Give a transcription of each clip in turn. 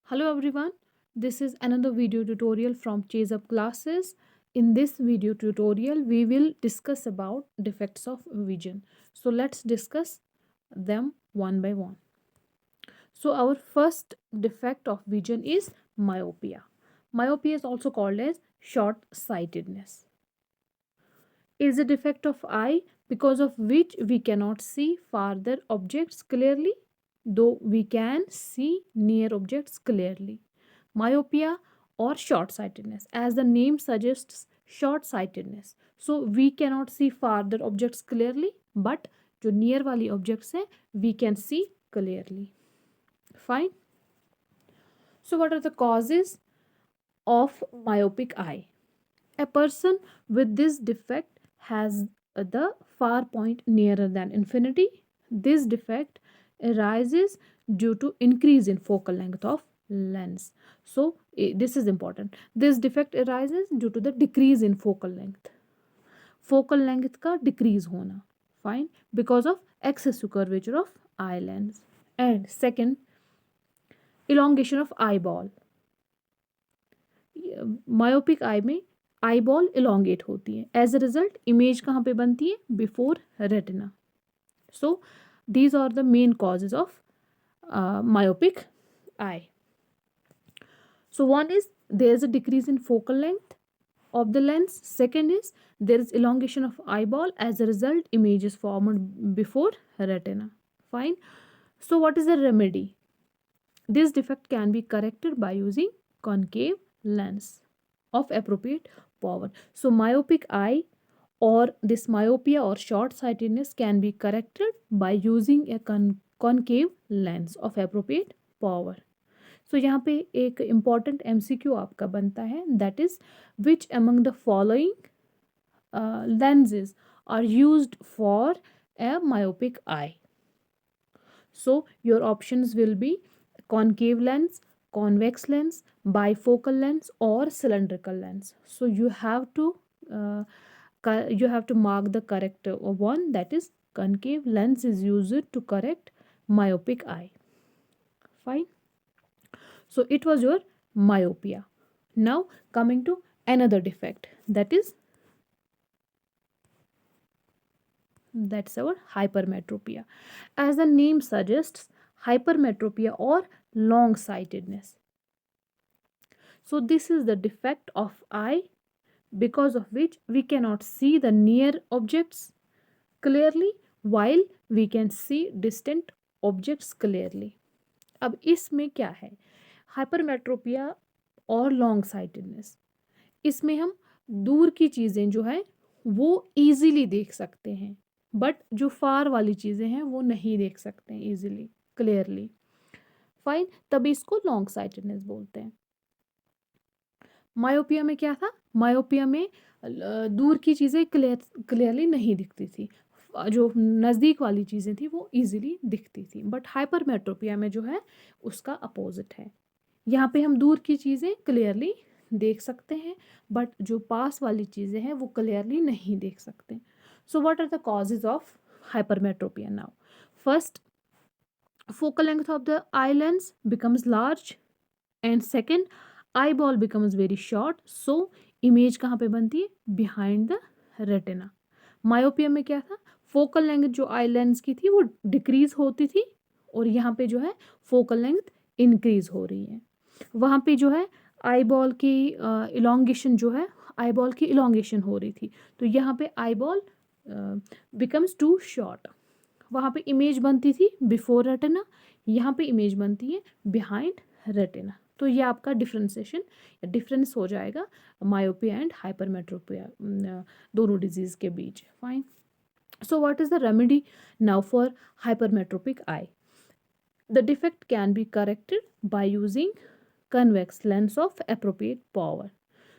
Hello everyone, this is another video tutorial from Jkssb classes. In this video tutorial, we will discuss about defects of vision. So let's discuss them one by one. So our first defect of vision is myopia. Myopia is also called as short-sightedness. It is a defect of eye because of which we cannot see farther objects clearly, though we can see near objects clearly. Myopia or short sightedness, as the name suggests, short sightedness. So we cannot see farther objects clearly, but जो near वाली objects हैं we can see clearly. Fine. So what are the causes of myopic eye? A person with this defect has the far point nearer than infinity. This defect arises due to increase in focal length of lens. So this is important. This defect arises due to the decrease in focal length. Focal length का decrease होना. Fine. Because of excessive curvature of eye lens. And second, elongation of eyeball. Myopic eye में eye ball elongate होती है. As a result image कहाँ पे बनती है? Before retina. So these are the main causes of myopic eye. So one is there is a decrease in focal length of the lens. Second is there is elongation of eyeball. As a result, image is formed before retina. Fine. So what is the remedy? This defect can be corrected by using concave lens of appropriate power. So myopic eye or this myopia or short sightedness can be corrected by using a concave lens of appropriate power. So यहाँ पे एक important MCQ आपका बनता है, that is which among the following lenses are used for a myopic eye. So your options will be concave lens, convex lens, bifocal lens or cylindrical lens. So you have to mark the correct one, that is concave lens is used to correct myopic eye. Fine. So it was your myopia. Now coming to another defect, that's our hypermetropia. As the name suggests, hypermetropia or long sightedness. So this is the defect of eye because of which we cannot see the near objects clearly while we can see distant objects clearly. अब इसमें क्या है? Hypermetropia और long sightedness, इसमें हम दूर की चीज़ें जो है वो ईजीली देख सकते हैं, बट जो फार वाली चीज़ें हैं वो नहीं देख सकते हैं ईजिली क्लियरली. फाइन. तभी इसको लॉन्ग साइटेडनेस बोलते हैं. मायोपिया में क्या था? मायोपिया में दूर की चीज़ें क्लियरली नहीं दिखती थी, जो नज़दीक वाली चीज़ें थी वो इजीली दिखती थी. बट हाइपरमेट्रोपिया में जो है उसका अपोजिट है. यहाँ पे हम दूर की चीज़ें क्लियरली देख सकते हैं, बट जो पास वाली चीज़ें हैं वो क्लियरली नहीं देख सकते. So what are the causes of hypermetropia? Now first, focal length of the eye lens becomes large, and second, eyeball becomes very short. So image कहाँ पे बनती है? Behind the retina. मायोपिया में क्या था? फोकल लेंथ जो eye lens की थी वो डिक्रीज होती थी, और यहाँ पे जो है फोकल लेंथ इंक्रीज हो रही है. वहाँ पे जो है आईबॉल की इलोंगेशन जो है, आईबॉल की इलोंगेशन हो रही थी, तो यहाँ पे आईबॉल बिकम्स टू शॉर्ट. वहाँ पे इमेज बनती थी बिफोर रेटिना, यहाँ पे इमेज बनती है बिहाइंड रेटिना. तो ये आपका डिफरेंस हो जाएगा मायोपिया एंड हाइपरमेट्रोपिया दोनों डिजीज़ के बीच. Fine. So what is the remedy now for hypermetropic eye? The defect can be corrected by using convex lens of appropriate power.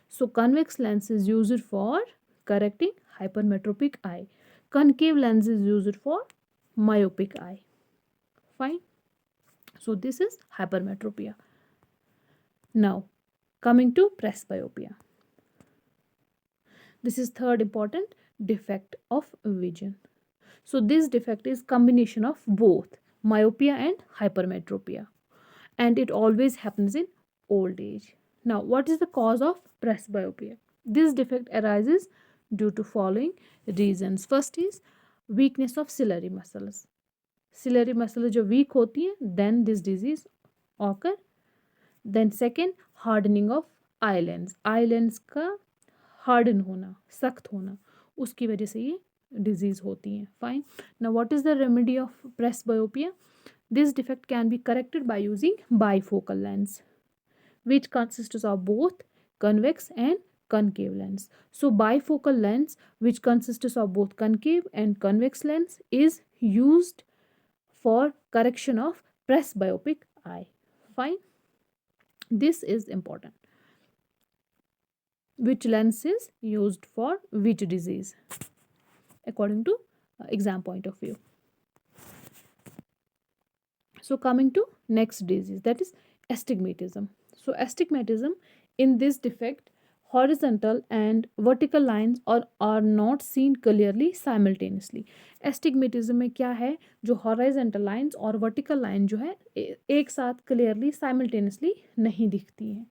So convex lens is used for correcting hypermetropic eye. Concave lens is used for myopic eye. Fine. So this is hypermetropia. Now coming to presbyopia. This is third important defect of vision. So this defect is combination of both myopia and hypermetropia. and it always happens in old age. Now, what is the cause of presbyopia? This defect arises due to following reasons. First is weakness of ciliary muscles. Ciliary muscles जो weak होती हैं, then this disease occur. Then second, hardening of eyelids. Eyelids का harden होना, सख्त होना, उसकी वजह से ये disease होती है. Fine. Now, what is the remedy of presbyopia? This defect can be corrected by using bifocal lens, which consists of both convex and concave lens. So bifocal lens, which consists of both concave and convex lens, is used for correction of presbyopic eye. Fine. This is important. Which lens is used for which disease according to exam point of view. So coming to next disease, that is astigmatism. So astigmatism, in this defect, horizontal and vertical lines are not seen clearly simultaneously. Astigmatism में क्या है, जो horizontal lines और vertical line जो है एक साथ clearly simultaneously नहीं दिखती हैं.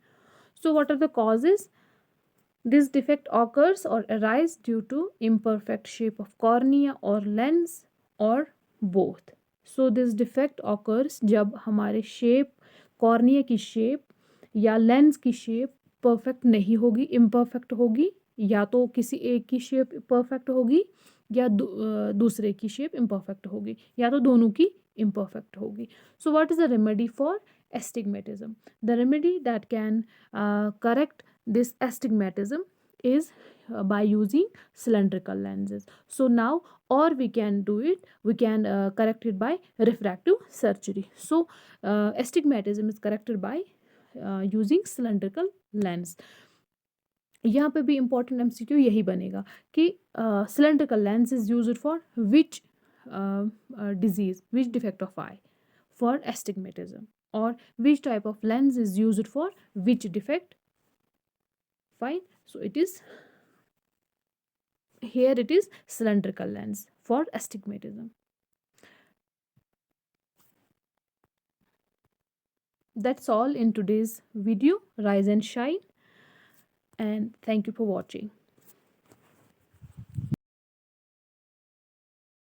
So what are the causes? This defect occurs or arises due to imperfect shape of cornea or lens or both. So this defect occurs जब हमारे शेप, कॉर्निया की शेप या लेंस की शेप परफेक्ट नहीं होगी, इम्परफेक्ट होगी, या तो किसी एक की शेप परफेक्ट होगी या दूसरे की शेप इम्परफेक्ट होगी, या तो दोनों की imperfect होगी. So what is the remedy for astigmatism? The remedy that can correct this astigmatism is by using cylindrical lenses. So now, or we can do it, we can correct it by refractive surgery. So astigmatism is corrected by using cylindrical lens. यहाँ पे भी important MCQ यही बनेगा कि cylindrical lens is used for which disease, which defect of eye, for astigmatism, or which type of lens is used for which defect. Fine. So it is here, it is cylindrical lens for astigmatism. That's all in today's video. Rise and shine, and thank you for watching.